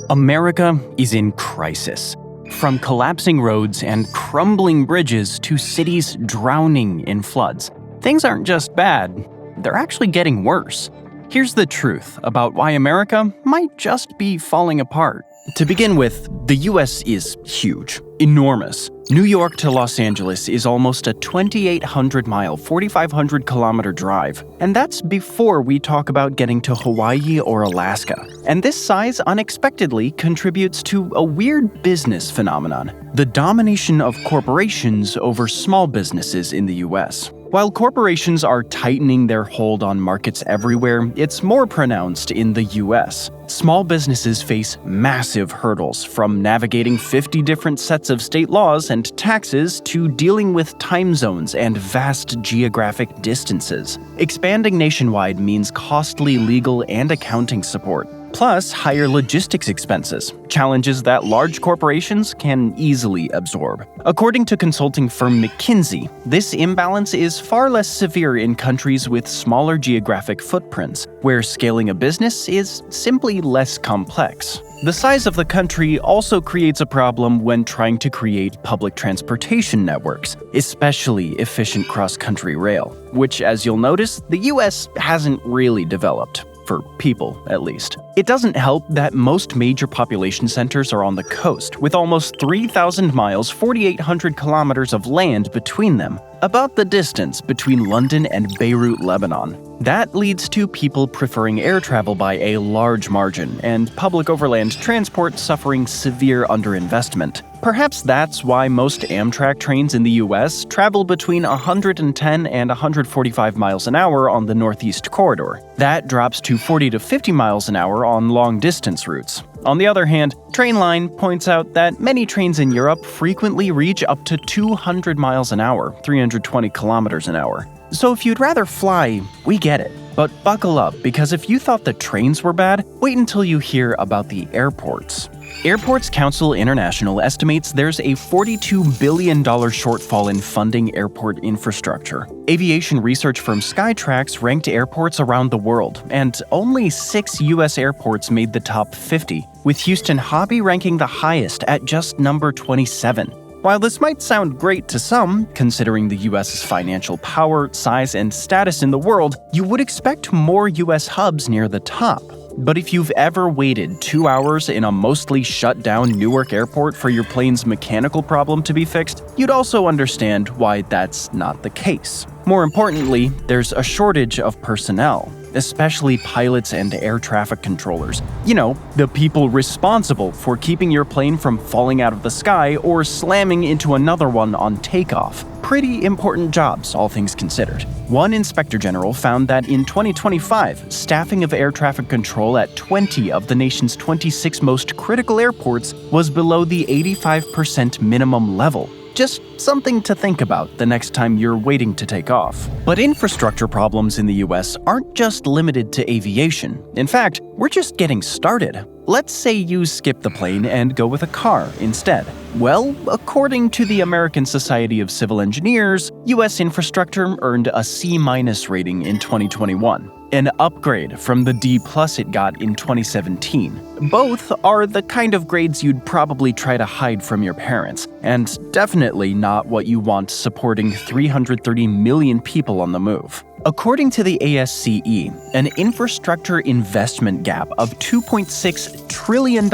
America is in crisis. From collapsing roads and crumbling bridges to cities drowning in floods, things aren't just bad, they're actually getting worse. Here's the truth about why America might just be falling apart. To begin with, the US is huge, enormous. New York to Los Angeles is almost a 2,800-mile, 4,500-kilometer drive, and that's before we talk about getting to Hawaii or Alaska. And this size unexpectedly contributes to a weird business phenomenon: the domination of corporations over small businesses in the US. While corporations are tightening their hold on markets everywhere, it's more pronounced in the US. Small businesses face massive hurdles, from navigating 50 different sets of state laws and taxes to dealing with time zones and vast geographic distances. Expanding nationwide means costly legal and accounting support, plus higher logistics expenses, challenges that large corporations can easily absorb. According to consulting firm McKinsey, this imbalance is far less severe in countries with smaller geographic footprints, where scaling a business is simply less complex. The size of the country also creates a problem when trying to create public transportation networks, especially efficient cross-country rail, which, as you'll notice, the US hasn't really developed. For people, at least. It doesn't help that most major population centers are on the coast, with almost 3,000 miles, 4,800 kilometers of land between them, about the distance between London and Beirut, Lebanon. That leads to people preferring air travel by a large margin, and public overland transport suffering severe underinvestment. Perhaps that's why most Amtrak trains in the US travel between 110 and 145 miles an hour on the Northeast Corridor. That drops to 40 to 50 miles an hour on long-distance routes. On the other hand, Trainline points out that many trains in Europe frequently reach up to 200 miles an hour, 320 kilometers an hour. So if you'd rather fly, we get it. But buckle up, because if you thought the trains were bad, wait until you hear about the airports. Airports Council International estimates there's a $42 billion shortfall in funding airport infrastructure. Aviation research firm Skytrax ranked airports around the world, and only 6 US airports made the top 50, with Houston Hobby ranking the highest at just number 27. While this might sound great to some, considering the US's financial power, size, and status in the world, you would expect more US hubs near the top. But if you've ever waited 2 hours in a mostly shut-down Newark airport for your plane's mechanical problem to be fixed, you'd also understand why that's not the case. More importantly, there's a shortage of personnel, especially pilots and air traffic controllers. You know, the people responsible for keeping your plane from falling out of the sky or slamming into another one on takeoff. Pretty important jobs, all things considered. One inspector general found that in 2025, staffing of air traffic control at 20 of the nation's 26 most critical airports was below the 85% minimum level. Just something to think about the next time you're waiting to take off. But infrastructure problems in the US aren't just limited to aviation. In fact, we're just getting started. Let's say you skip the plane and go with a car instead. Well, according to the American Society of Civil Engineers, US infrastructure earned a C- rating in 2021. An upgrade from the D+ it got in 2017. Both are the kind of grades you'd probably try to hide from your parents, and definitely not what you want supporting 330 million people on the move. According to the ASCE, an infrastructure investment gap of $2.6 trillion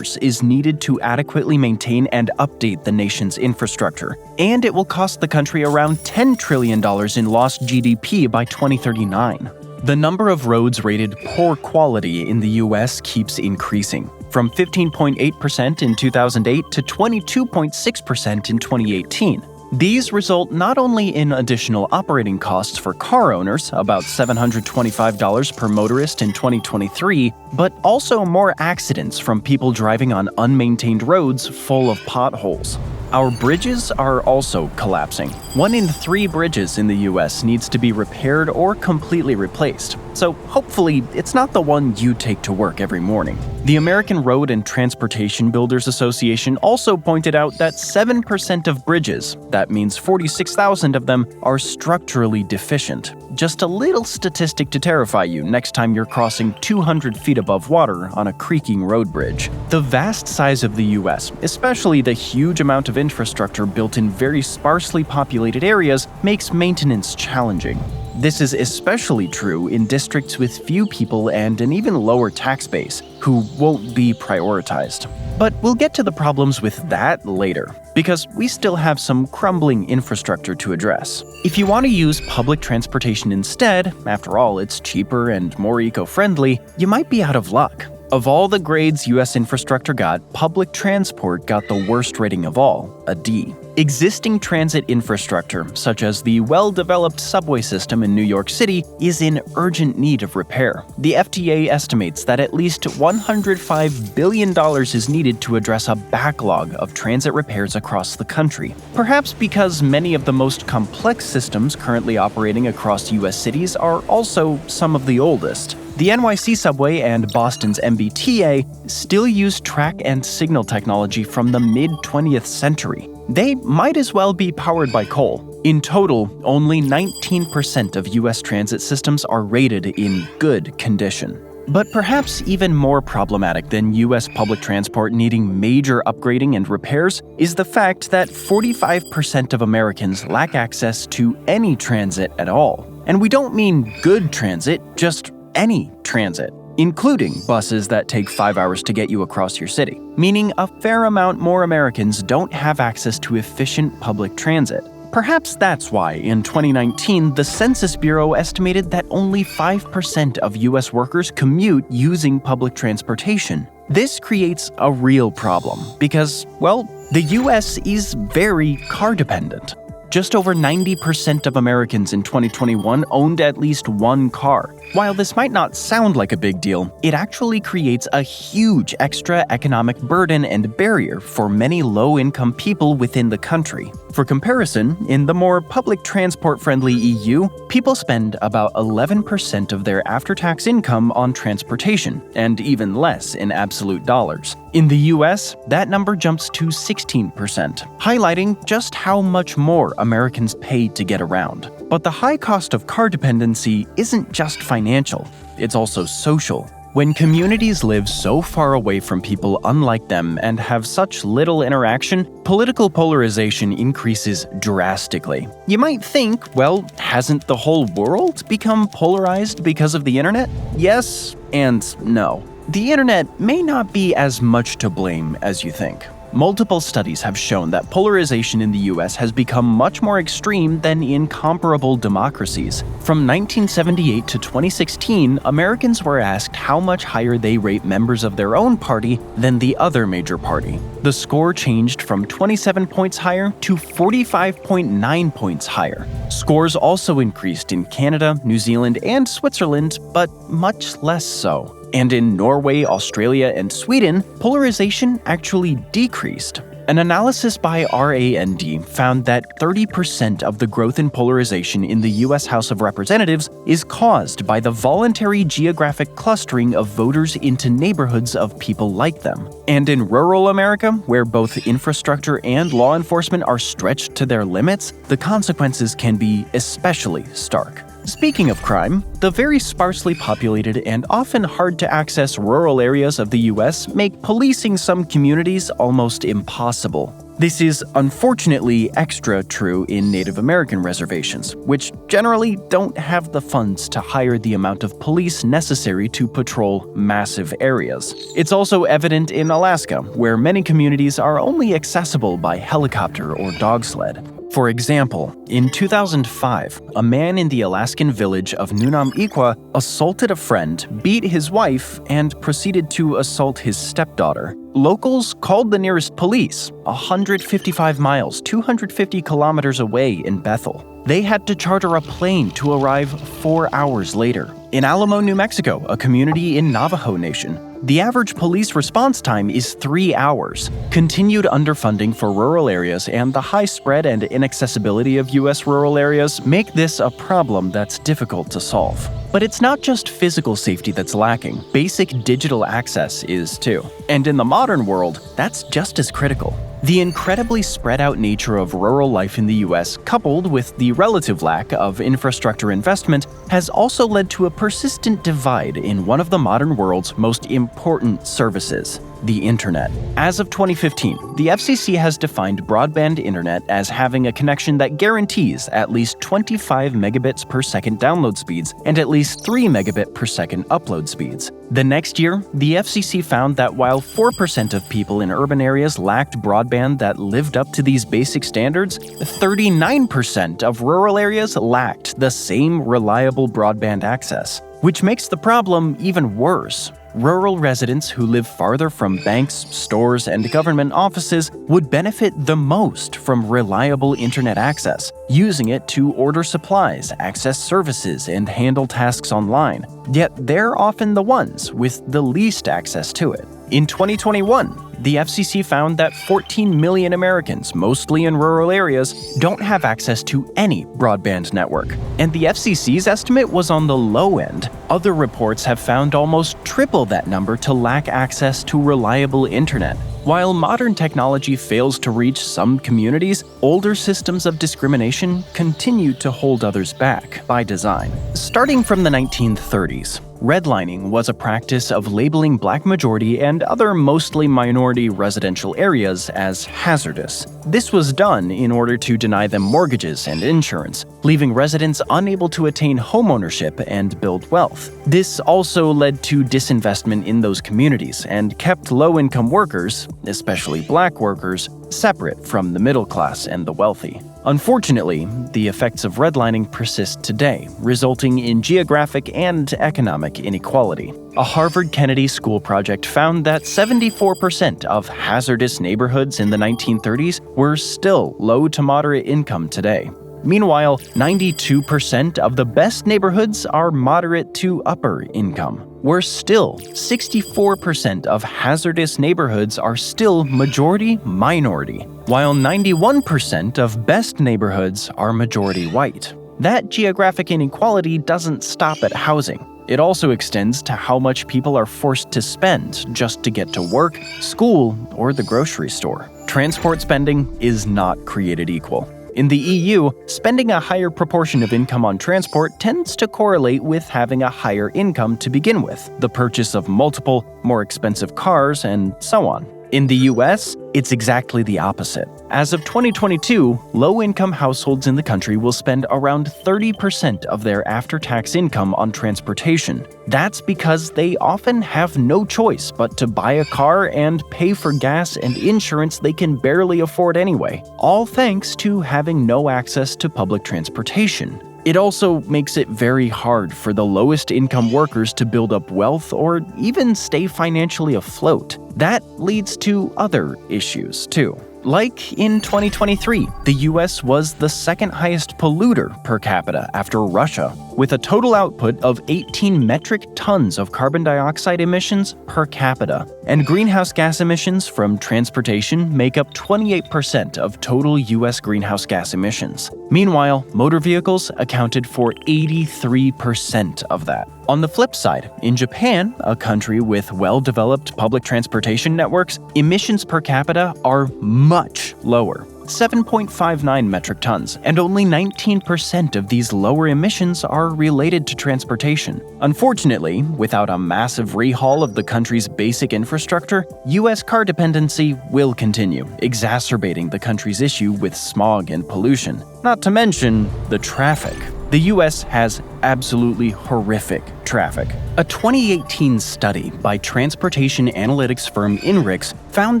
is needed to adequately maintain and update the nation's infrastructure, and it will cost the country around $10 trillion in lost GDP by 2039. The number of roads rated poor quality in the US keeps increasing, from 15.8% in 2008 to 22.6% in 2018. These result not only in additional operating costs for car owners, about $725 per motorist in 2023, but also more accidents from people driving on unmaintained roads full of potholes. Our bridges are also collapsing. 1 in 3 bridges in the US needs to be repaired or completely replaced. so hopefully it's not the one you take to work every morning. The American Road and Transportation Builders Association also pointed out that 7% of bridges, that means 46,000 of them, are structurally deficient. Just a little statistic to terrify you next time you're crossing 200 feet above water on a creaking road bridge. The vast size of the US, especially the huge amount of infrastructure built in very sparsely populated areas, makes maintenance challenging. This is especially true in districts with few people and an even lower tax base, who won't be prioritized. But we'll get to the problems with that later, because we still have some crumbling infrastructure to address. If you want to use public transportation instead, after all, it's cheaper and more eco-friendly, you might be out of luck. Of all the grades US infrastructure got, public transport got the worst rating of all, a D. Existing transit infrastructure, such as the well-developed subway system in New York City, is in urgent need of repair. The FTA estimates that at least $105 billion is needed to address a backlog of transit repairs across the country. Perhaps because many of the most complex systems currently operating across US cities are also some of the oldest. The NYC subway and Boston's MBTA still use track and signal technology from the mid-20th century. They might as well be powered by coal. In total, only 19% of US transit systems are rated in good condition. But perhaps even more problematic than US public transport needing major upgrading and repairs is the fact that 45% of Americans lack access to any transit at all. And we don't mean good transit, just any transit, including buses that take 5 hours to get you across your city, meaning a fair amount more Americans don't have access to efficient public transit. Perhaps that's why, in 2019, the Census Bureau estimated that only 5% of US workers commute using public transportation. This creates a real problem because, well, the US is very car-dependent. Just over 90% of Americans in 2021 owned at least one car. While this might not sound like a big deal, it actually creates a huge extra economic burden and barrier for many low-income people within the country. For comparison, in the more public transport-friendly EU, people spend about 11% of their after-tax income on transportation, and even less in absolute dollars. In the US, that number jumps to 16%, highlighting just how much more Americans pay to get around. But the high cost of car dependency isn't just financial, it's also social. When communities live so far away from people unlike them and have such little interaction, political polarization increases drastically. You might think, well, hasn't the whole world become polarized because of the internet? Yes and no. The internet may not be as much to blame as you think. Multiple studies have shown that polarization in the US has become much more extreme than in comparable democracies. From 1978 to 2016, Americans were asked how much higher they rate members of their own party than the other major party. The score changed from 27 points higher to 45.9 points higher. Scores also increased in Canada, New Zealand, and Switzerland, but much less so. And in Norway, Australia, and Sweden, polarization actually decreased. An analysis by RAND found that 30% of the growth in polarization in the US House of Representatives is caused by the voluntary geographic clustering of voters into neighborhoods of people like them. And in rural America, where both infrastructure and law enforcement are stretched to their limits, the consequences can be especially stark. Speaking of crime, the very sparsely populated and often hard-to-access rural areas of the US make policing some communities almost impossible. This is unfortunately extra true in Native American reservations, which generally don't have the funds to hire the amount of police necessary to patrol massive areas. It's also evident in Alaska, where many communities are only accessible by helicopter or dog sled. For example, in 2005, a man in the Alaskan village of Nunam-Ikwa assaulted a friend, beat his wife, and proceeded to assault his stepdaughter. Locals called the nearest police, 155 miles, 250 kilometers away in Bethel. They had to charter a plane to arrive 4 hours later. In Alamo, New Mexico, a community in Navajo Nation, The average police response time is 3 hours. Continued underfunding for rural areas and the high spread and inaccessibility of U.S. rural areas make this a problem that's difficult to solve. But it's not just physical safety that's lacking, basic digital access is too. And in the modern world, that's just as critical. The incredibly spread out nature of rural life in the US, coupled with the relative lack of infrastructure investment, has also led to a persistent divide in one of the modern world's most important services, the internet. As of 2015, the FCC has defined broadband internet as having a connection that guarantees at least 25 megabits per second download speeds and at least 3 megabit per second upload speeds. The next year, the FCC found that while 4% of people in urban areas lacked broadband that lived up to these basic standards, 39% of rural areas lacked the same reliable broadband access. Which makes the problem even worse. Rural residents who live farther from banks, stores, and government offices would benefit the most from reliable internet access, using it to order supplies, access services, and handle tasks online. Yet they're often the ones with the least access to it. In 2021, the FCC found that 14 million Americans, mostly in rural areas, don't have access to any broadband network. And the FCC's estimate was on the low end. Other reports have found almost triple that number to lack access to reliable internet. While modern technology fails to reach some communities, older systems of discrimination continue to hold others back by design. Starting from the 1930s, redlining was a practice of labeling Black majority and other mostly minority residential areas as hazardous. This was done in order to deny them mortgages and insurance, leaving residents unable to attain homeownership and build wealth. This also led to disinvestment in those communities and kept low-income workers, especially Black workers, separate from the middle class and the wealthy. Unfortunately, the effects of redlining persist today, resulting in geographic and economic inequality. A Harvard Kennedy School project found that 74% of hazardous neighborhoods in the 1930s were still low to moderate income today. Meanwhile, 92% of the best neighborhoods are moderate to upper income. Worse still, 64% of hazardous neighborhoods are still majority-minority, while 91% of best neighborhoods are majority-white. That geographic inequality doesn't stop at housing. It also extends to how much people are forced to spend just to get to work, school, or the grocery store. Transport spending is not created equal. In the EU, spending a higher proportion of income on transport tends to correlate with having a higher income to begin with, the purchase of multiple, more expensive cars, and so on. In the US, it's exactly the opposite. As of 2022, low-income households in the country will spend around 30% of their after-tax income on transportation. That's because they often have no choice but to buy a car and pay for gas and insurance they can barely afford anyway, all thanks to having no access to public transportation. It also makes it very hard for the lowest income workers to build up wealth or even stay financially afloat. That leads to other issues, too. Like in 2023, the US was the second highest polluter per capita after Russia, with a total output of 18 metric tons of carbon dioxide emissions per capita. And greenhouse gas emissions from transportation make up 28% of total US greenhouse gas emissions. Meanwhile, motor vehicles accounted for 83% of that. On the flip side, in Japan, a country with well-developed public transportation networks, emissions per capita are much lower, 7.59 metric tons, and only 19% of these lower emissions are related to transportation. Unfortunately, without a massive rehaul of the country's basic infrastructure, US car dependency will continue, exacerbating the country's issue with smog and pollution. Not to mention the traffic. The US has absolutely horrific traffic. A 2018 study by transportation analytics firm INRIX found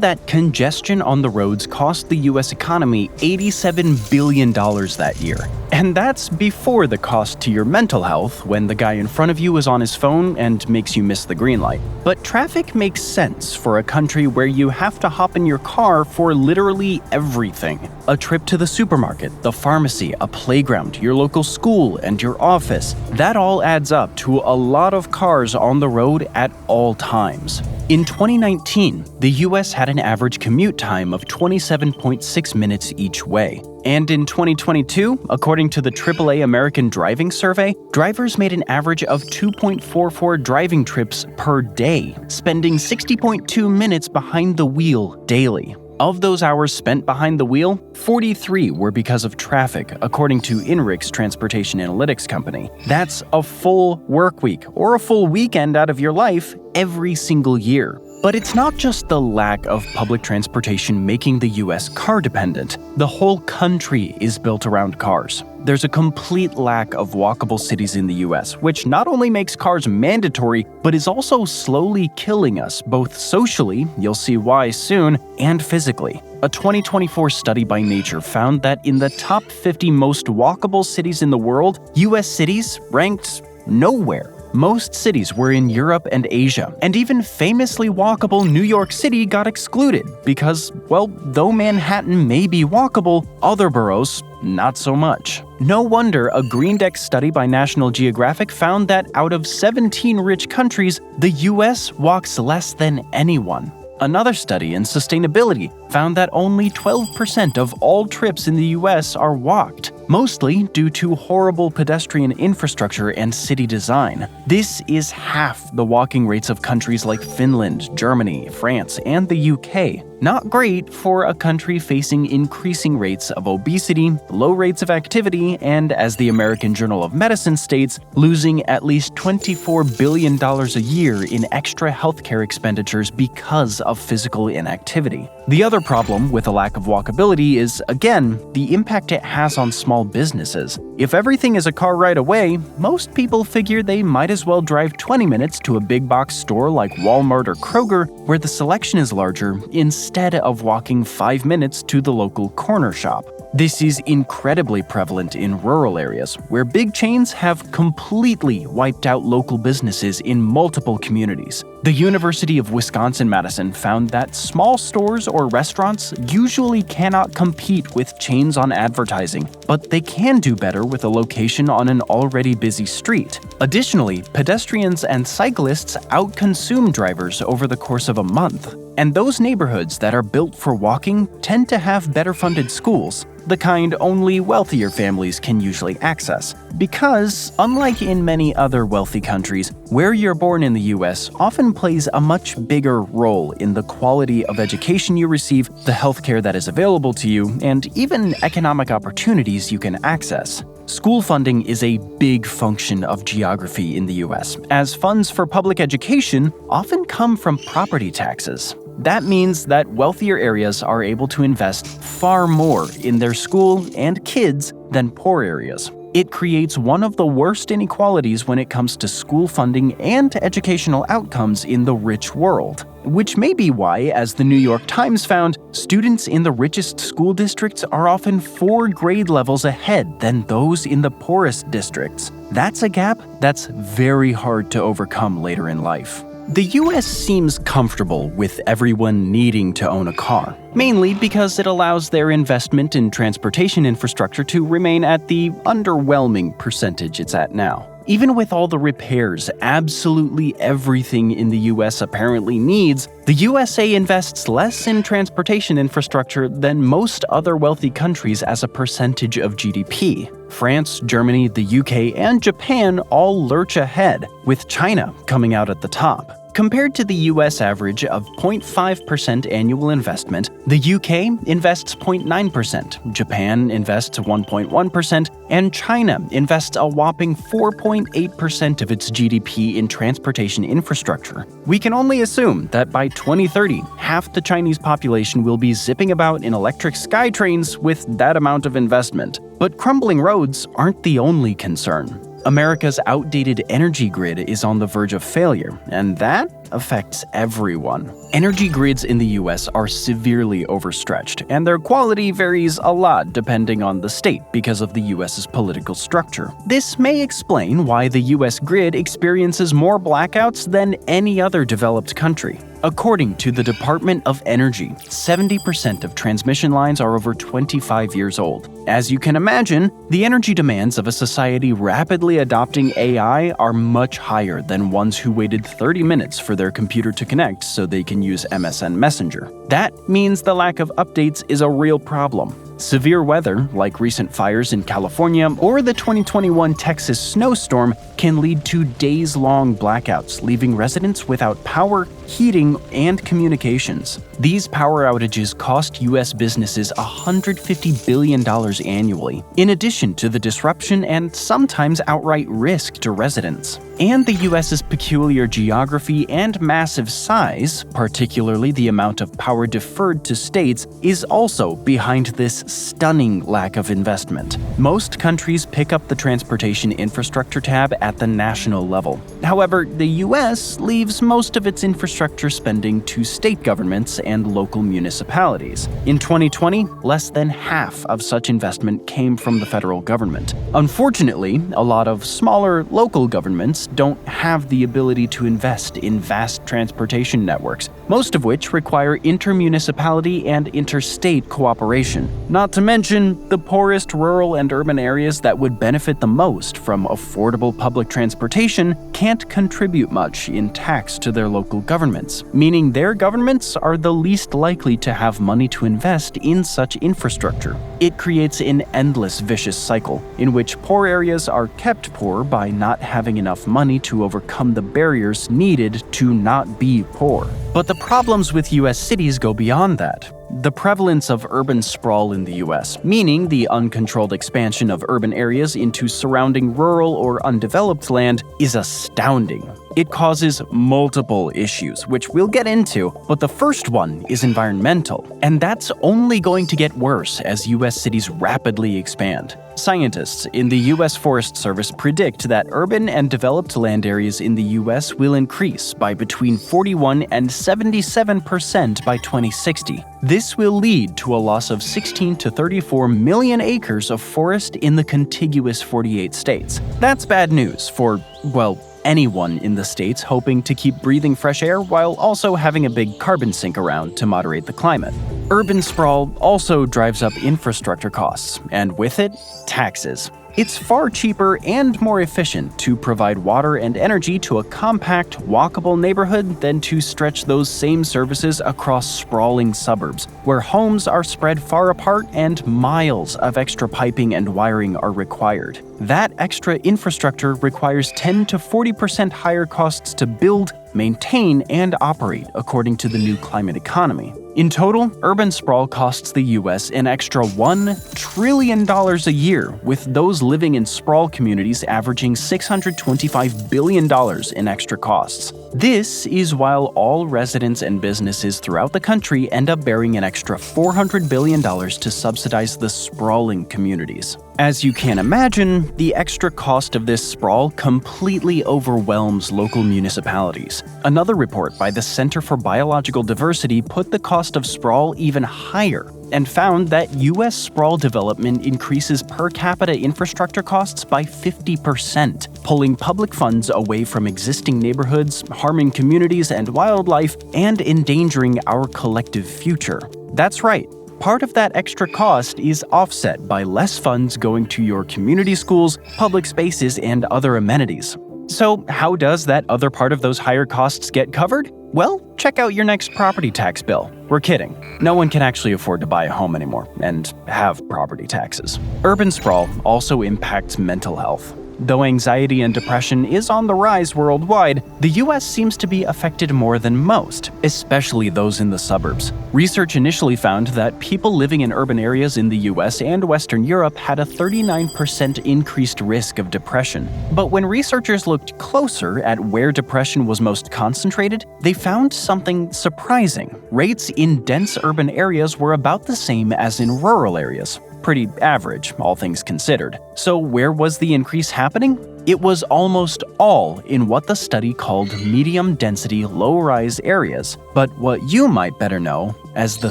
that congestion on the roads cost the US economy $87 billion that year. And that's before the cost to your mental health when the guy in front of you is on his phone and makes you miss the green light. But traffic makes sense for a country where you have to hop in your car for literally everything. A trip to the supermarket, the pharmacy, a playground, your local school, and your office. miles. That all adds up to a lot of cars on the road at all times. In 2019, the US had an average commute time of 27.6 minutes each way. And in 2022, according to the AAA American Driving Survey, drivers made an average of 2.44 driving trips per day, spending 60.2 minutes behind the wheel daily. Of those hours spent behind the wheel, 43 were because of traffic, according to INRIX's transportation analytics company. That's a full work week or a full weekend out of your life every single year. But it's not just the lack of public transportation making the US car dependent. The whole country is built around cars. There's a complete lack of walkable cities in the US, which not only makes cars mandatory, but is also slowly killing us, both socially, you'll see why soon, and physically. A 2024 study by Nature found that in the top 50 most walkable cities in the world, US cities ranked nowhere. Most cities were in Europe and Asia, and even famously walkable New York City got excluded because, well, though Manhattan may be walkable, other boroughs, not so much. No wonder a Greendeck study by National Geographic found that out of 17 rich countries, the US walks less than anyone. Another study in sustainability found that only 12% of all trips in the US are walked, mostly due to horrible pedestrian infrastructure and city design. This is half the walking rates of countries like Finland, Germany, France, and the UK. Not great for a country facing increasing rates of obesity, low rates of activity, and, as the American Journal of Medicine states, losing at least $24 billion a year in extra healthcare expenditures because of physical inactivity. The other problem with a lack of walkability is, again, the impact it has on small businesses. If everything is a car ride away, most people figure they might as well drive 20 minutes to a big box store like Walmart or Kroger, where the selection is larger, instead of walking 5 minutes to the local corner shop. This is incredibly prevalent in rural areas, where big chains have completely wiped out local businesses in multiple communities. The University of Wisconsin-Madison found that small stores or restaurants usually cannot compete with chains on advertising, but they can do better with a location on an already busy street. Additionally, pedestrians and cyclists outconsume drivers over the course of a month. And those neighborhoods that are built for walking tend to have better funded schools, the kind only wealthier families can usually access. Because, unlike in many other wealthy countries, where you're born in the US often plays a much bigger role in the quality of education you receive, the healthcare that is available to you, and even economic opportunities you can access. School funding is a big function of geography in the US, as funds for public education often come from property taxes. That means that wealthier areas are able to invest far more in their school and kids than poor areas. It creates one of the worst inequalities when it comes to school funding and educational outcomes in the rich world. Which may be why, as the New York Times found, students in the richest school districts are often 4 grade levels ahead than those in the poorest districts. That's a gap that's very hard to overcome later in life. The US seems comfortable with everyone needing to own a car, mainly because it allows their investment in transportation infrastructure to remain at the underwhelming percentage it's at now. Even with all the repairs absolutely everything in the US apparently needs, the USA invests less in transportation infrastructure than most other wealthy countries as a percentage of GDP. France, Germany, the UK, and Japan all lurch ahead, with China coming out at the top. Compared to the US average of 0.5% annual investment, the UK invests 0.9%, Japan invests 1.1%, and China invests a whopping 4.8% of its GDP in transportation infrastructure. We can only assume that by 2030, half the Chinese population will be zipping about in electric skytrains with that amount of investment. But crumbling roads aren't the only concern. America's outdated energy grid is on the verge of failure, and that affects everyone. Energy grids in the US are severely overstretched, and their quality varies a lot depending on the state because of the US's political structure. This may explain why the US grid experiences more blackouts than any other developed country. According to the Department of Energy, 70% of transmission lines are over 25 years old. As you can imagine, the energy demands of a society rapidly adopting AI are much higher than ones who waited 30 minutes for their computer to connect so they can use MSN Messenger. That means the lack of updates is a real problem. Severe weather, like recent fires in California or the 2021 Texas snowstorm, can lead to days-long blackouts, leaving residents without power, heating, and communications. These power outages cost U.S. businesses $150 billion annually, in addition to the disruption and sometimes outright risk to residents. And the U.S.'s peculiar geography and massive size, particularly the amount of power deferred to states, is also behind this stunning lack of investment. Most countries pick up the transportation infrastructure tab at the national level. However, the U.S. leaves most of its infrastructure spending to state governments and local municipalities. In 2020, less than half of such investment came from the federal government. Unfortunately, a lot of smaller local governments don't have the ability to invest in vast transportation networks, most of which require intermunicipality and interstate cooperation. Not to mention, the poorest rural and urban areas that would benefit the most from affordable public transportation can't contribute much in tax to their local governments, meaning their governments are the least likely to have money to invest in such infrastructure. It creates an endless vicious cycle in which poor areas are kept poor by not having enough money to overcome the barriers needed to not be poor. But the problems with U.S. cities go beyond that. The prevalence of urban sprawl in the U.S., meaning the uncontrolled expansion of urban areas into surrounding rural or undeveloped land, is astounding. It causes multiple issues, which we'll get into, but the first one is environmental, and that's only going to get worse as U.S. cities rapidly expand. Scientists in the U.S. Forest Service predict that urban and developed land areas in the U.S. will increase by between 41 and 77% by 2060. This will lead to a loss of 16 to 34 million acres of forest in the contiguous 48 states. That's bad news for, well, anyone in the states hoping to keep breathing fresh air while also having a big carbon sink around to moderate the climate. Urban sprawl also drives up infrastructure costs, and with it, taxes. It's far cheaper and more efficient to provide water and energy to a compact, walkable neighborhood than to stretch those same services across sprawling suburbs, where homes are spread far apart and miles of extra piping and wiring are required. That extra infrastructure requires 10 to 40% higher costs to build, maintain, and operate, according to the new climate economy. In total, urban sprawl costs the U.S. an extra $1 trillion a year, with those living in sprawl communities averaging $625 billion in extra costs. This is while all residents and businesses throughout the country end up bearing an extra $400 billion to subsidize the sprawling communities. As you can imagine, the extra cost of this sprawl completely overwhelms local municipalities. Another report by the Center for Biological Diversity put the cost of sprawl even higher and found that U.S. sprawl development increases per capita infrastructure costs by 50%, pulling public funds away from existing neighborhoods, harming communities and wildlife, and endangering our collective future. That's right. Part of that extra cost is offset by less funds going to your community schools, public spaces, and other amenities. So how does that other part of those higher costs get covered? Well, check out your next property tax bill. We're kidding. No one can actually afford to buy a home anymore and have property taxes. Urban sprawl also impacts mental health. Though anxiety and depression is on the rise worldwide, the U.S. seems to be affected more than most, especially those in the suburbs. Research initially found that people living in urban areas in the U.S. and Western Europe had a 39% increased risk of depression. But when researchers looked closer at where depression was most concentrated, they found something surprising. Rates in dense urban areas were about the same as in rural areas. Pretty average, all things considered. So where was the increase happening? It was almost all in what the study called medium-density, low-rise areas, but what you might better know as the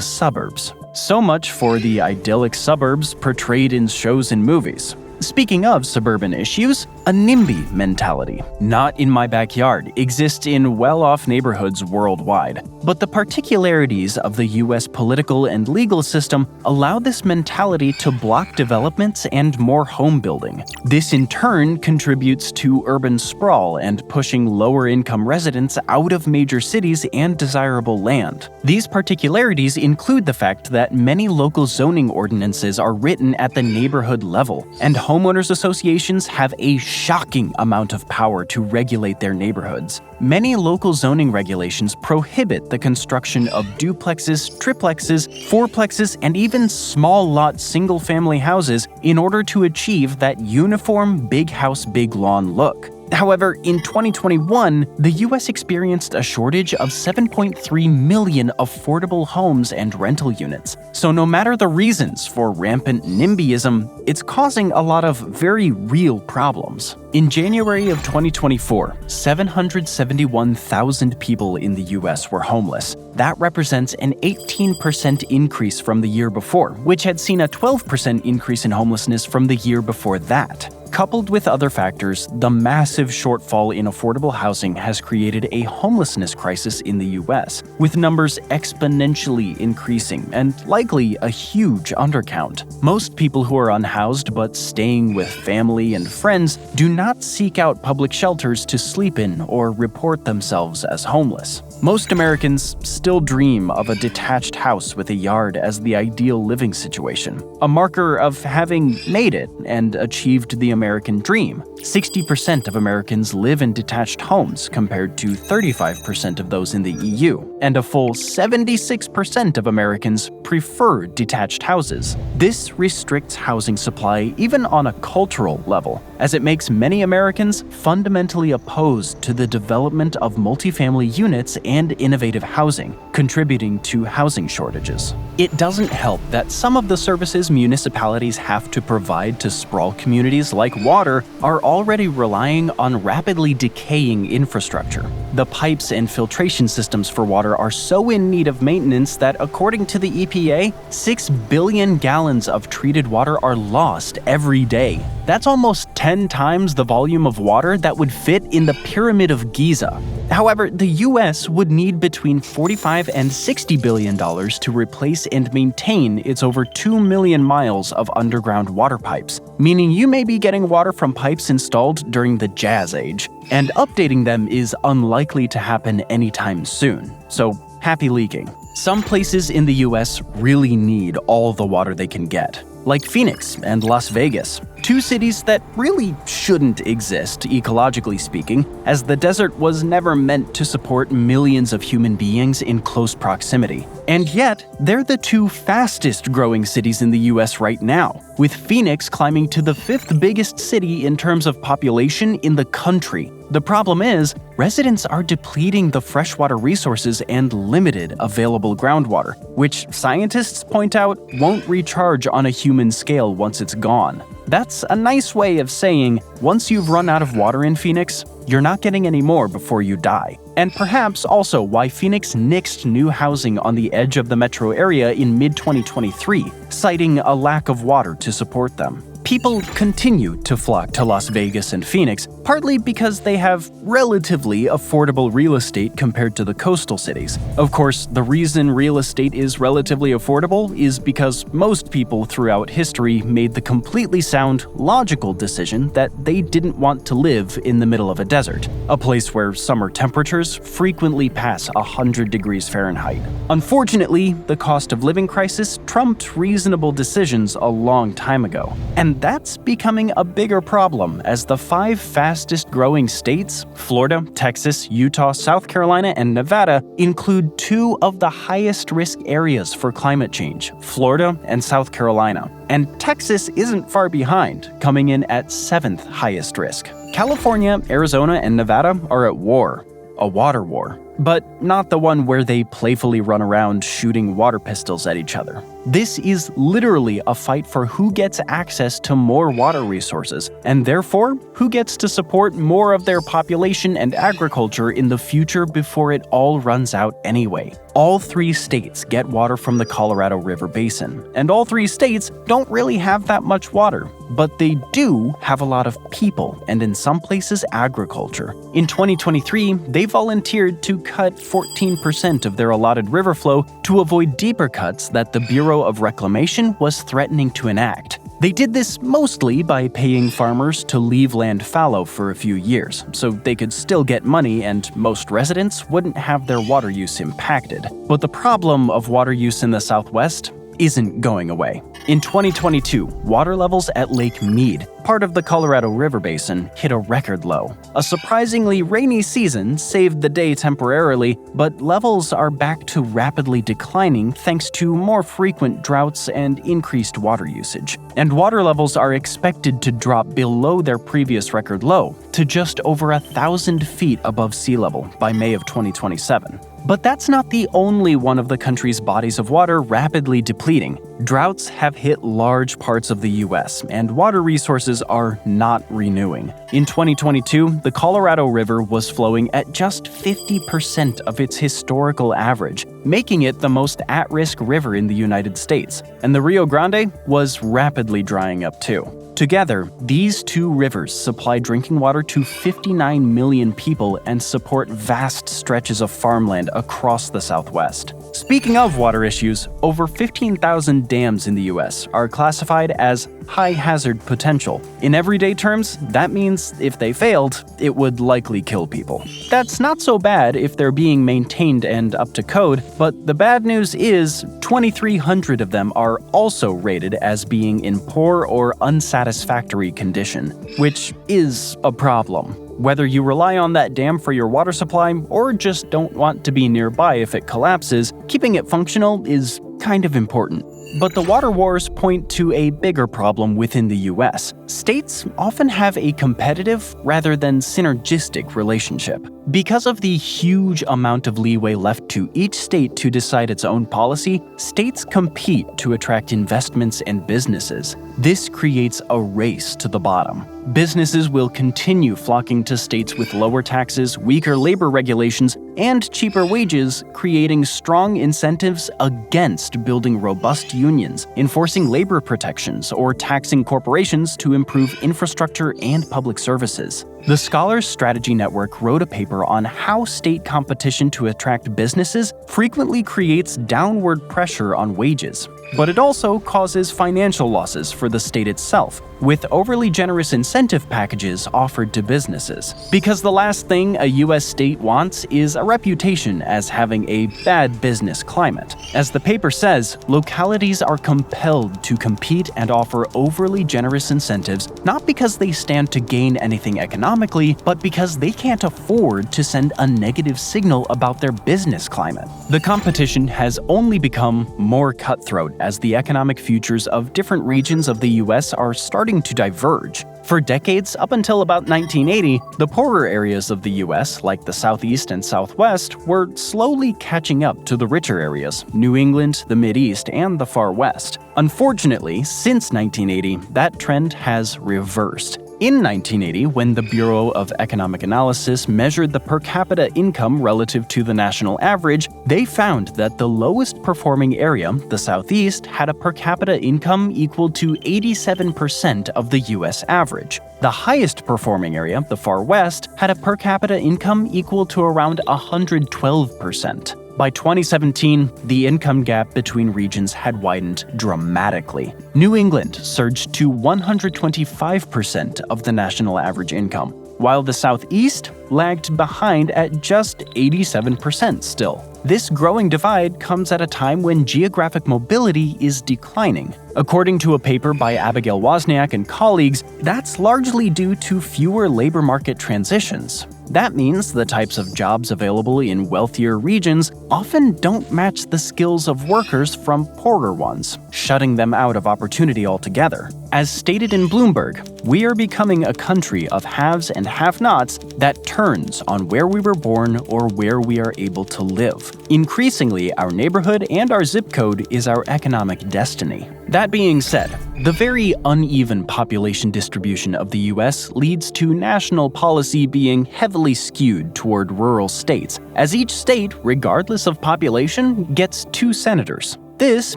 suburbs. So much for the idyllic suburbs portrayed in shows and movies. Speaking of suburban issues, a NIMBY mentality, not in my backyard, exists in well-off neighborhoods worldwide. But the particularities of the US political and legal system allow this mentality to block developments and more home building. This in turn contributes to urban sprawl and pushing lower-income residents out of major cities and desirable land. These particularities include the fact that many local zoning ordinances are written at the neighborhood level, and homeowners associations have a shocking amount of power to regulate their neighborhoods. Many local zoning regulations prohibit the construction of duplexes, triplexes, fourplexes, and even small-lot single-family houses in order to achieve that uniform big house, big lawn look. However, in 2021, the US experienced a shortage of 7.3 million affordable homes and rental units. So no matter the reasons for rampant NIMBYism, it's causing a lot of very real problems. In January of 2024, 771,000 people in the US were homeless. That represents an 18% increase from the year before, which had seen a 12% increase in homelessness from the year before that. Coupled with other factors, the massive shortfall in affordable housing has created a homelessness crisis in the US, with numbers exponentially increasing and likely a huge undercount. Most people who are unhoused but staying with family and friends do not seek out public shelters to sleep in or report themselves as homeless. Most Americans still dream of a detached house with a yard as the ideal living situation, a marker of having made it and achieved the American dream. 60% of Americans live in detached homes compared to 35% of those in the EU, and a full 76% of Americans prefer detached houses. This restricts housing supply even on a cultural level, as it makes many Americans fundamentally opposed to the development of multifamily units and innovative housing, contributing to housing shortages. It doesn't help that some of the services municipalities have to provide to sprawl communities like water are already relying on rapidly decaying infrastructure. The pipes and filtration systems for water are so in need of maintenance that, according to the EPA, 6 billion gallons of treated water are lost every day. That's almost 10 times the volume of water that would fit in the Pyramid of Giza. However, the US would need between $45 and $60 billion to replace and maintain its over 2 million miles of underground water pipes, meaning you may be getting water from pipes installed during the Jazz Age, and updating them is unlikely to happen anytime soon. So, happy leaking. Some places in the US really need all the water they can get, like Phoenix and Las Vegas, two cities that really shouldn't exist, ecologically speaking, as the desert was never meant to support millions of human beings in close proximity. And yet, they're the two fastest growing cities in the US right now, with Phoenix climbing to the 5th biggest city in terms of population in the country. The problem is, residents are depleting the freshwater resources and limited available groundwater, which scientists point out won't recharge on a human scale once it's gone. That's a nice way of saying, once you've run out of water in Phoenix, you're not getting any more before you die. And perhaps also why Phoenix nixed new housing on the edge of the metro area in mid-2023, citing a lack of water to support them. People continue to flock to Las Vegas and Phoenix, partly because they have relatively affordable real estate compared to the coastal cities. Of course, the reason real estate is relatively affordable is because most people throughout history made the completely sound, logical decision that they didn't want to live in the middle of a desert, a place where summer temperatures frequently pass 100 degrees Fahrenheit. Unfortunately, the cost of living crisis trumped reasonable decisions a long time ago. And that's becoming a bigger problem as the 5 fastest growing states, Florida, Texas, Utah, South Carolina, and Nevada, include 2 of the highest risk areas for climate change, Florida and South Carolina. And Texas isn't far behind, coming in at 7th highest risk. California, Arizona, and Nevada are at war, a water war, but not the one where they playfully run around shooting water pistols at each other. This is literally a fight for who gets access to more water resources, and therefore, who gets to support more of their population and agriculture in the future before it all runs out anyway. All 3 states get water from the Colorado River Basin, and all 3 states don't really have that much water, but they do have a lot of people and in some places agriculture. In 2023, they volunteered to cut 14% of their allotted river flow to avoid deeper cuts that the Bureau of Reclamation was threatening to enact. They did this mostly by paying farmers to leave land fallow for a few years, so they could still get money and most residents wouldn't have their water use impacted. But the problem of water use in the Southwest isn't going away. In 2022, water levels at Lake Mead, part of the Colorado River Basin, hit a record low. A surprisingly rainy season saved the day temporarily, but levels are back to rapidly declining thanks to more frequent droughts and increased water usage. And water levels are expected to drop below their previous record low, to just over 1,000 feet above sea level by May of 2027. But that's not the only one of the country's bodies of water rapidly depleting. Droughts have hit large parts of the US, and water resources are not renewing. In 2022, the Colorado River was flowing at just 50% of its historical average, making it the most at-risk river in the United States. And the Rio Grande was rapidly drying up too. Together, these 2 rivers supply drinking water to 59 million people and support vast stretches of farmland across the Southwest. Speaking of water issues, over 15,000 dams in the US are classified as high hazard potential. In everyday terms, that means if they failed, it would likely kill people. That's not so bad if they're being maintained and up to code, but the bad news is 2,300 of them are also rated as being in poor or unsatisfactory condition, which is a problem. Whether you rely on that dam for your water supply or just don't want to be nearby if it collapses, keeping it functional is kind of important. But the water wars point to a bigger problem within the US. States often have a competitive rather than synergistic relationship. Because of the huge amount of leeway left to each state to decide its own policy, states compete to attract investments and businesses. This creates a race to the bottom. Businesses will continue flocking to states with lower taxes, weaker labor regulations, and cheaper wages, creating strong incentives against building robust unions, enforcing labor protections, or taxing corporations to improve infrastructure and public services. The Scholars Strategy Network wrote a paper on how state competition to attract businesses frequently creates downward pressure on wages, but it also causes financial losses for the state itself, with overly generous incentive packages offered to businesses. Because the last thing a US state wants is a reputation as having a bad business climate. As the paper says, localities are compelled to compete and offer overly generous incentives, not because they stand to gain anything economically, but because they can't afford to send a negative signal about their business climate. The competition has only become more cutthroat as the economic futures of different regions of the US are starting to diverge. For decades, up until about 1980, the poorer areas of the US, like the Southeast and Southwest, were slowly catching up to the richer areas, New England, the Mideast, and the Far West. Unfortunately, since 1980, that trend has reversed. In 1980, when the Bureau of Economic Analysis measured the per capita income relative to the national average, they found that the lowest performing area, the Southeast, had a per capita income equal to 87% of the US average. The highest performing area, the Far West, had a per capita income equal to around 112%. By 2017, the income gap between regions had widened dramatically. New England surged to 125% of the national average income, while the Southeast lagged behind at just 87% still. This growing divide comes at a time when geographic mobility is declining. According to a paper by Abigail Wozniak and colleagues, that's largely due to fewer labor market transitions. That means the types of jobs available in wealthier regions often don't match the skills of workers from poorer ones, shutting them out of opportunity altogether. As stated in Bloomberg, we are becoming a country of haves and have-nots that turns on where we were born or where we are able to live. Increasingly, our neighborhood and our zip code is our economic destiny. That being said, the very uneven population distribution of the US leads to national policy being heavily skewed toward rural states, as each state, regardless of population, gets 2 senators. This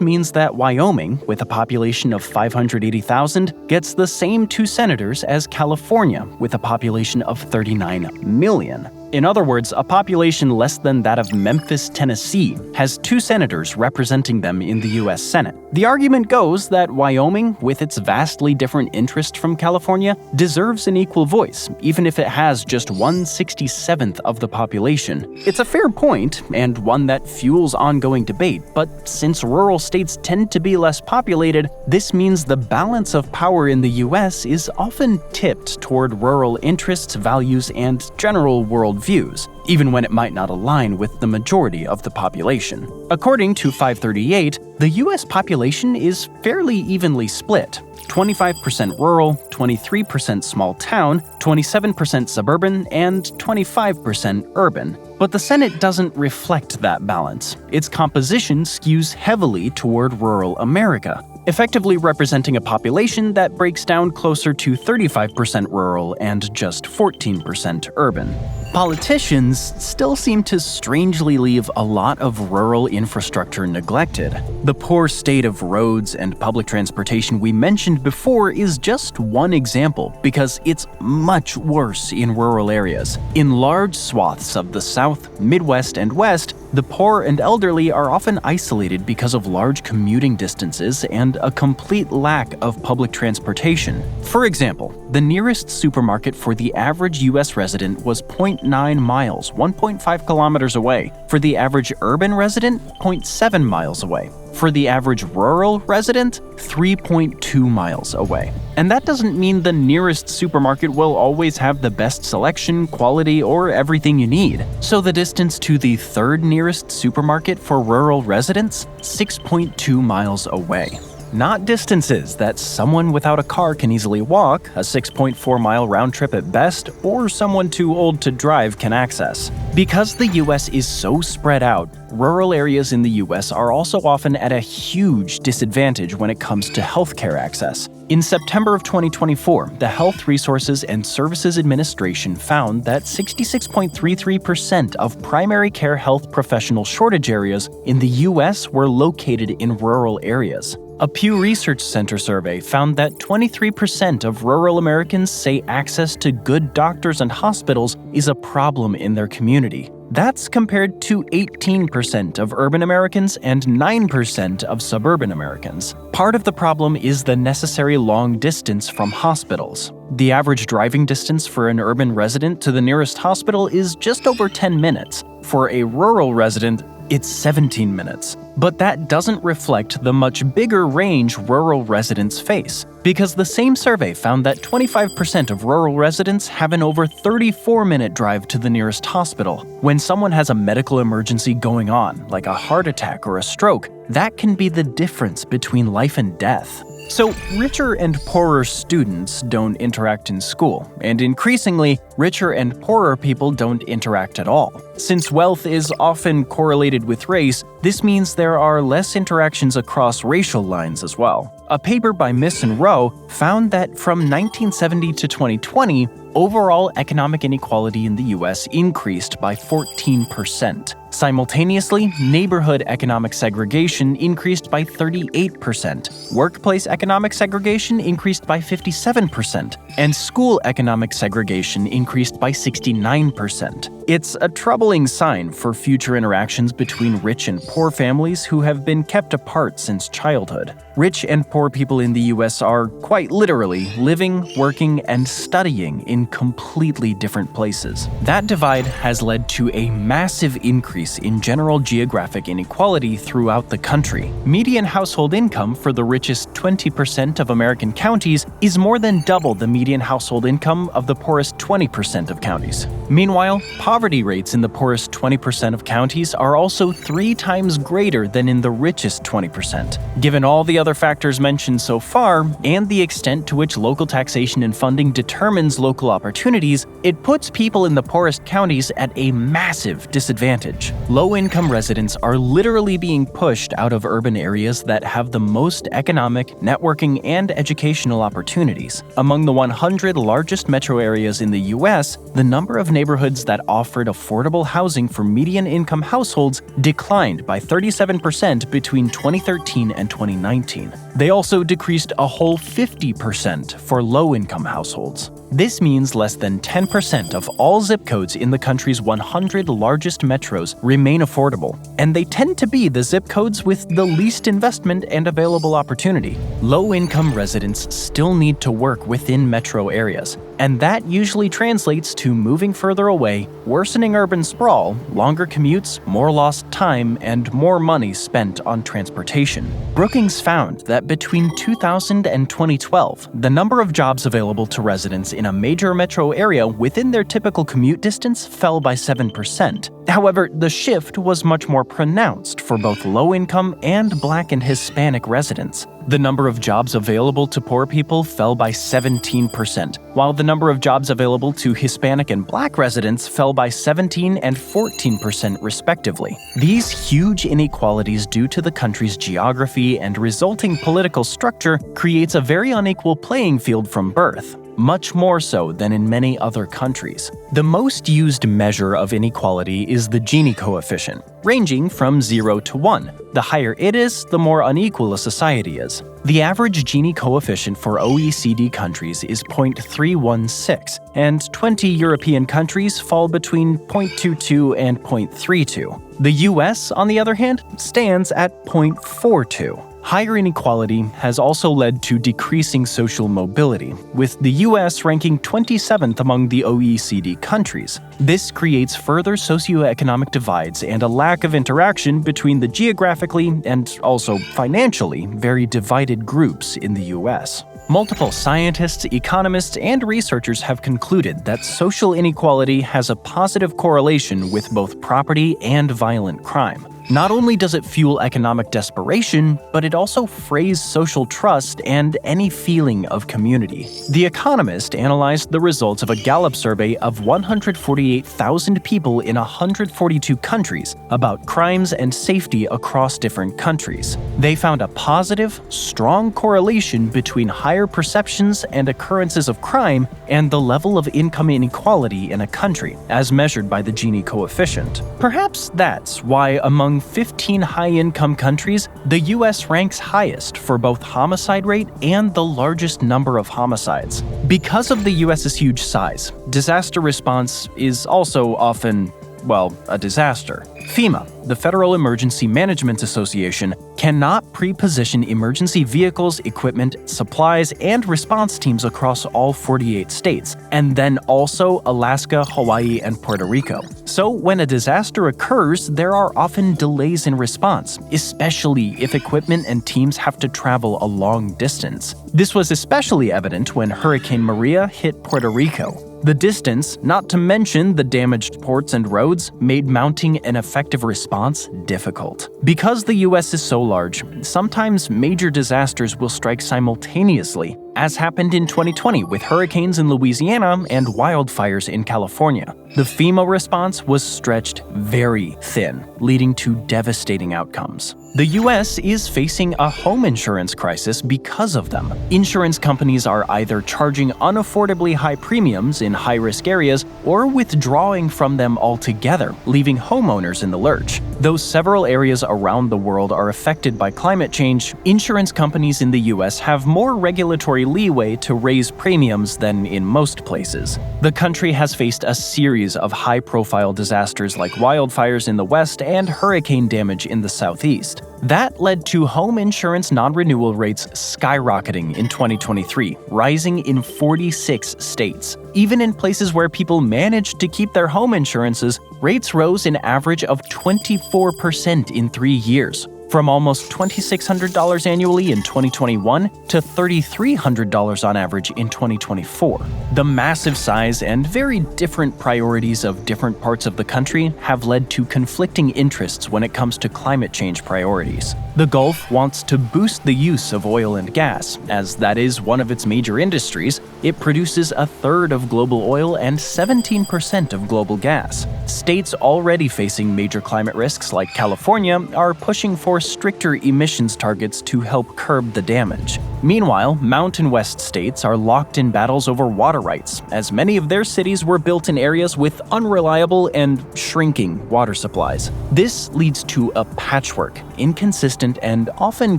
means that Wyoming, with a population of 580,000, gets the same 2 senators as California, with a population of 39 million. In other words, a population less than that of Memphis, Tennessee, has 2 senators representing them in the US Senate. The argument goes that Wyoming, with its vastly different interest from California, deserves an equal voice, even if it has just 1/67th of the population. It's a fair point, and one that fuels ongoing debate, but since rural states tend to be less populated, this means the balance of power in the US is often tipped toward rural interests, values, and general world views, even when it might not align with the majority of the population. According to 538, the US population is fairly evenly split. 25% rural, 23% small town, 27% suburban, and 25% urban. But the Senate doesn't reflect that balance. Its composition skews heavily toward rural America, effectively representing a population that breaks down closer to 35% rural and just 14% urban. Politicians still seem to strangely leave a lot of rural infrastructure neglected. The poor state of roads and public transportation we mentioned before is just one example, because it's much worse in rural areas. In large swaths of the South, Midwest, and West, the poor and elderly are often isolated because of large commuting distances and a complete lack of public transportation. For example, the nearest supermarket for the average US resident was 0.9 miles, 1.5 kilometers away. For the average urban resident, 0.7 miles away. For the average rural resident, 3.2 miles away. And that doesn't mean the nearest supermarket will always have the best selection, quality, or everything you need. So the distance to the third nearest supermarket for rural residents, 6.2 miles away. Not distances that someone without a car can easily walk, a 6.4-mile round trip at best, or someone too old to drive can access. Because the US is so spread out, rural areas in the US are also often at a huge disadvantage when it comes to healthcare access. In September of 2024, the Health Resources and Services Administration found that 66.33% of primary care health professional shortage areas in the US were located in rural areas. A Pew Research Center survey found that 23% of rural Americans say access to good doctors and hospitals is a problem in their community. That's compared to 18% of urban Americans and 9% of suburban Americans. Part of the problem is the necessary long distance from hospitals. The average driving distance for an urban resident to the nearest hospital is just over 10 minutes. For a rural resident, it's 17 minutes. But that doesn't reflect the much bigger range rural residents face, because the same survey found that 25% of rural residents have an over 34-minute drive to the nearest hospital. When someone has a medical emergency going on, like a heart attack or a stroke, that can be the difference between life and death. So, richer and poorer students don't interact in school, and increasingly, richer and poorer people don't interact at all. Since wealth is often correlated with race, this means there are less interactions across racial lines as well. A paper by Miss and Rowe found that from 1970 to 2020, overall economic inequality in the US increased by 14%. Simultaneously, neighborhood economic segregation increased by 38%, workplace economic segregation increased by 57%, and school economic segregation increased by 69%. It's a troubling sign for future interactions between rich and poor families who have been kept apart since childhood. Rich and poor people in the US are, quite literally, living, working, and studying in completely different places. That divide has led to a massive increase in general geographic inequality throughout the country. Median household income for the richest 20% of American counties is more than double the median household income of the poorest 20% of counties. Meanwhile, poverty rates in the poorest 20% of counties are also 3 times greater than in the richest 20%. Given all the other factors mentioned so far, and the extent to which local taxation and funding determines local opportunities, It puts people in the poorest counties at a massive disadvantage. Low-income residents are literally being pushed out of urban areas that have the most economic, networking, and educational opportunities. Among the 100 largest metro areas in the US, the number of neighborhoods that offered affordable housing for median-income households declined by 37% between 2013 and 2019. They also decreased a whole 50% for low-income households. This means less than 10% of all zip codes in the country's 100 largest metros remain affordable, and they tend to be the zip codes with the least investment and available opportunity. Low-income residents still need to work within metro areas, and that usually translates to moving further away, worsening urban sprawl, longer commutes, more lost time, and more money spent on transportation. Brookings found that between 2000 and 2012, the number of jobs available to residents in a major metro area within their typical commute distance fell by 7%. However, the shift was much more pronounced for both low-income and Black and Hispanic residents. The number of jobs available to poor people fell by 17%, while the number of jobs available to Hispanic and Black residents fell by 17% and 14% respectively. These huge inequalities due to the country's geography and resulting political structure creates a very unequal playing field from birth, much more so than in many other countries. The most used measure of inequality is the Gini coefficient, ranging from 0 to 1. The higher it is, the more unequal a society is. The average Gini coefficient for OECD countries is 0.316, and 20 European countries fall between 0.22 and 0.32. The US, on the other hand, stands at 0.42. Higher inequality has also led to decreasing social mobility, with the US ranking 27th among the OECD countries. This creates further socioeconomic divides and a lack of interaction between the geographically and also financially very divided groups in the US. Multiple scientists, economists, and researchers have concluded that social inequality has a positive correlation with both property and violent crime. Not only does it fuel economic desperation, but it also frays social trust and any feeling of community. The Economist analyzed the results of a Gallup survey of 148,000 people in 142 countries about crimes and safety across different countries. They found a positive, strong correlation between higher perceptions and occurrences of crime and the level of income inequality in a country, as measured by the Gini coefficient. Perhaps that's why among 15 high-income countries, the US ranks highest for both homicide rate and the largest number of homicides. Because of the US's huge size, disaster response is also often, well, a disaster. FEMA, the Federal Emergency Management Association, cannot pre-position emergency vehicles, equipment, supplies, and response teams across all 48 states, and then also Alaska, Hawaii, and Puerto Rico. So when a disaster occurs, there are often delays in response, especially if equipment and teams have to travel a long distance. This was especially evident when Hurricane Maria hit Puerto Rico. The distance, not to mention the damaged ports and roads, made mounting an effective response difficult. Because the US is so large, sometimes major disasters will strike simultaneously, as happened in 2020 with hurricanes in Louisiana and wildfires in California. The FEMA response was stretched very thin, leading to devastating outcomes. The US is facing a home insurance crisis because of them. Insurance companies are either charging unaffordably high premiums in high-risk areas or withdrawing from them altogether, leaving homeowners in the lurch. Though several areas around the world are affected by climate change, insurance companies in the US have more regulatory leeway to raise premiums than in most places. The country has faced a series of high-profile disasters like wildfires in the west and hurricane damage in the southeast. That led to home insurance non-renewal rates skyrocketing in 2023, rising in 46 states. Even in places where people managed to keep their home insurances, rates rose an average of 24% in 3 years. from almost $2,600 annually in 2021 to $3,300 on average in 2024. The massive size and very different priorities of different parts of the country have led to conflicting interests when it comes to climate change priorities. The Gulf wants to boost the use of oil and gas, as that is one of its major industries. It produces a third of global oil and 17% of global gas. States already facing major climate risks like California are pushing for stricter emissions targets to help curb the damage. Meanwhile, Mountain West states are locked in battles over water rights, as many of their cities were built in areas with unreliable and shrinking water supplies. This leads to a patchwork, inconsistent, and often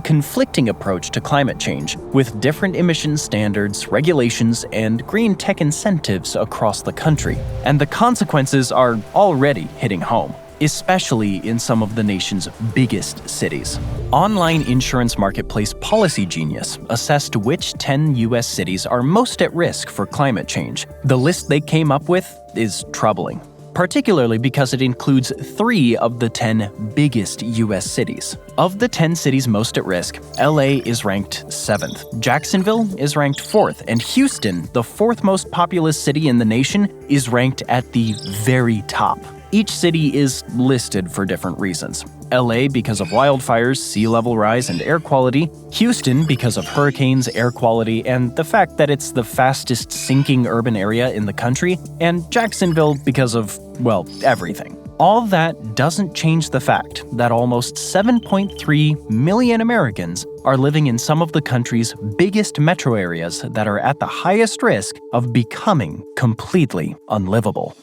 conflicting approach to climate change, with different emissions standards, regulations, and green tech incentives across the country. And the consequences are already hitting home, especially in some of the nation's biggest cities. Online insurance marketplace Policy Genius assessed which 10 U.S. cities are most at risk for climate change. The list they came up with is troubling, particularly because it includes 3 of the 10 biggest U.S. cities. Of the 10 cities most at risk, LA is ranked 7th, Jacksonville is ranked 4th, and Houston, the 4th most populous city in the nation, is ranked at the very top. Each city is listed for different reasons. LA because of wildfires, sea level rise, and air quality. Houston because of hurricanes, air quality, and the fact that it's the fastest sinking urban area in the country. And Jacksonville because of, well, everything. All that doesn't change the fact that almost 7.3 million Americans are living in some of the country's biggest metro areas that are at the highest risk of becoming completely unlivable.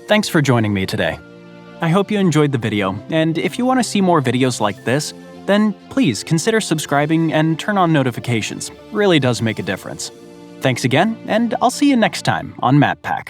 Thanks for joining me today. I hope you enjoyed the video, and if you want to see more videos like this, then please consider subscribing and turn on notifications. It really does make a difference. Thanks again, and I'll see you next time on MatPack.